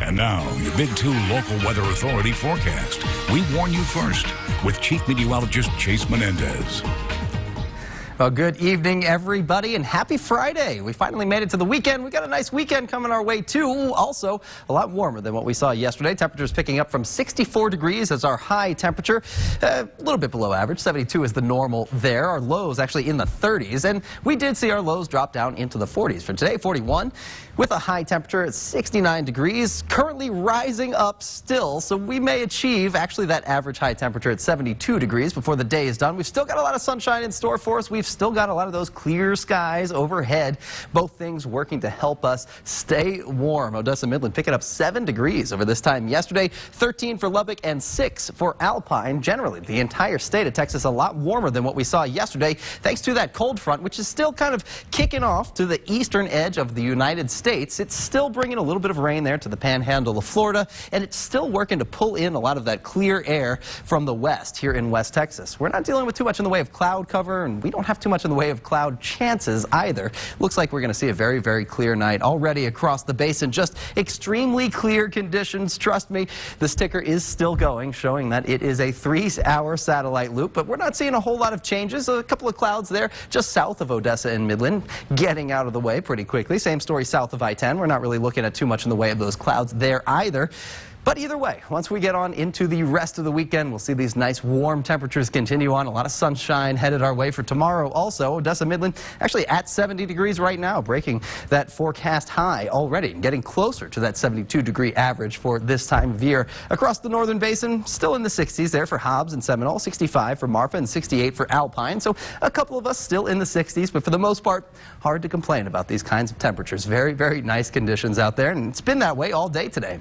And now, your Big 2 local weather authority forecast. We warn you first with Chief Meteorologist Chase Menendez. Well, good evening, everybody, and happy Friday. We finally made it to the weekend. We got a nice weekend coming our way, too. Also, a lot warmer than what we saw yesterday. Temperatures picking up from 64 degrees as our high temperature. A little bit below average. 72 is the normal there. Our lows actually in the 30s, and we did see our lows drop down into the 40s. For today, 41, with a high temperature at 69 degrees. Currently rising up still, so we may achieve actually that average high temperature at 72 degrees before the day is done. We've still got a lot of sunshine in store for us. We've still got a lot of those clear skies overhead. Both things working to help us stay warm. Odessa Midland picking up 7 degrees over this time yesterday, 13 for Lubbock and 6 for Alpine. Generally, the entire state of Texas a lot warmer than what we saw yesterday, thanks to that cold front, which is still kind of kicking off to the eastern edge of the United States. It's still bringing a little bit of rain there to the panhandle of Florida, and it's still working to pull in a lot of that clear air from the west here in West Texas. We're not dealing with too much in the way of cloud cover, and we don't have too much in the way of cloud chances either. Looks like we're going to see a very, very clear night already across the basin. Just extremely clear conditions. Trust me, this ticker is still going, showing that it is a 3-hour satellite loop, but we're not seeing a whole lot of changes. A couple of clouds there just south of Odessa and Midland getting out of the way pretty quickly. Same story south of I-10. We're not really looking at too much in the way of those clouds there either. But either way, once we get on into the rest of the weekend, we'll see these nice warm temperatures continue on. A lot of sunshine headed our way for tomorrow. Also, Odessa Midland actually at 70 degrees right now, breaking that forecast high already and getting closer to that 72-degree average for this time of year. Across the northern basin, still in the 60s there for Hobbs and Seminole, 65 for Marfa and 68 for Alpine. So a couple of us still in the 60s, but for the most part, hard to complain about these kinds of temperatures. Very, very nice conditions out there, and it's been that way all day today.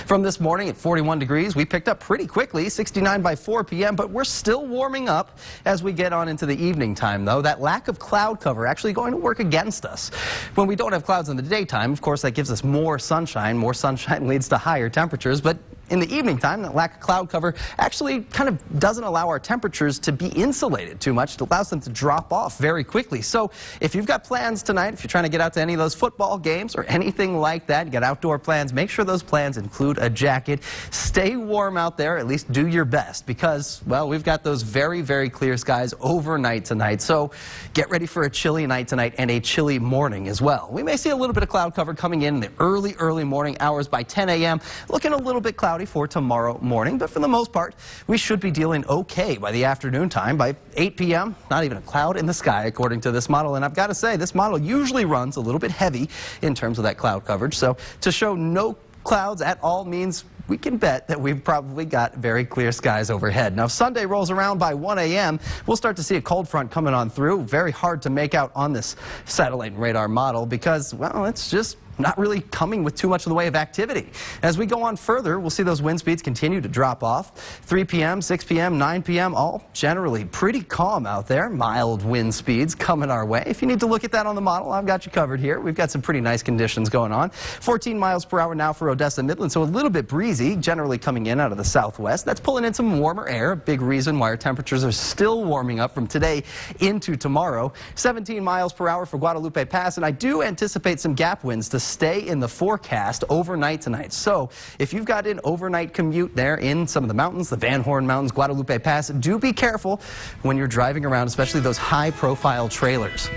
From this morning at 41 degrees, we picked up pretty quickly, 69 by 4 p.m., but we're still warming up as we get on into the evening time, though. That lack of cloud cover actually going to work against us. When we don't have clouds in the daytime, of course, that gives us more sunshine. More sunshine leads to higher temperatures, but in the evening time, that lack of cloud cover actually kind of doesn't allow our temperatures to be insulated too much. It allows them to drop off very quickly. So if you've got plans tonight, if you're trying to get out to any of those football games or anything like that, you got outdoor plans, make sure those plans include a jacket. Stay warm out there, at least do your best, because, well, we've got those very, very clear skies overnight tonight. So get ready for a chilly night tonight and a chilly morning as well. We may see a little bit of cloud cover coming in the early morning hours by 10 a.m. Looking a little bit cloudy for tomorrow morning, but for the most part, we should be dealing okay by the afternoon time. By 8 p.m., not even a cloud in the sky, according to this model. And I've got to say, this model usually runs a little bit heavy in terms of that cloud coverage. So to show no clouds at all means we can bet that we've probably got very clear skies overhead. Now, if Sunday rolls around by 1 a.m., we'll start to see a cold front coming on through. Very hard to make out on this satellite and radar model because, well, it's just not really coming with too much in the way of activity. As we go on further, we'll see those wind speeds continue to drop off. 3 p.m., 6 p.m., 9 p.m., all generally pretty calm out there. Mild wind speeds coming our way. If you need to look at that on the model, I've got you covered here. We've got some pretty nice conditions going on. 14 miles per hour now for Odessa Midland, so a little bit breezy, generally coming in out of the southwest. That's pulling in some warmer air, a big reason why our temperatures are still warming up from today into tomorrow. 17 miles per hour for Guadalupe Pass, and I do anticipate some gap winds to stay in the forecast overnight tonight. So if you've got an overnight commute there in some of the mountains, the Van Horn Mountains, Guadalupe Pass, do be careful when you're driving around, especially those high-profile trailers.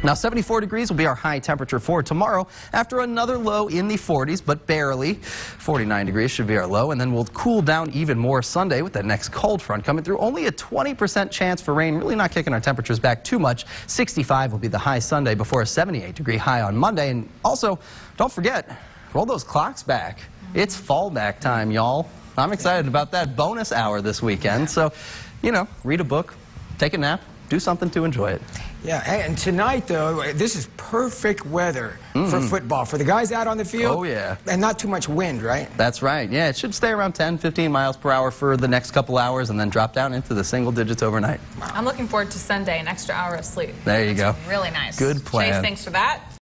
Now, 74 degrees will be our high temperature for tomorrow after another low in the 40s, but barely. 49 degrees should be our low, and then we'll cool down even more Sunday with that next cold front coming through. Only a 20% chance for rain, really not kicking our temperatures back too much. 65 will be the high Sunday before a 78-degree high on Monday. And also, don't forget, roll those clocks back. It's fallback time, y'all. I'm excited about that bonus hour this weekend. So, you know, read a book, take a nap, do something to enjoy it. Yeah, and tonight, though, this is perfect weather for football. For the guys out on the field. Oh, yeah. And not too much wind, right? That's right. Yeah, it should stay around 10, 15 miles per hour for the next couple hours and then drop down into the single digits overnight. I'm looking forward to Sunday, an extra hour of sleep. There you go. Really nice. Good plan. Chase, thanks for that.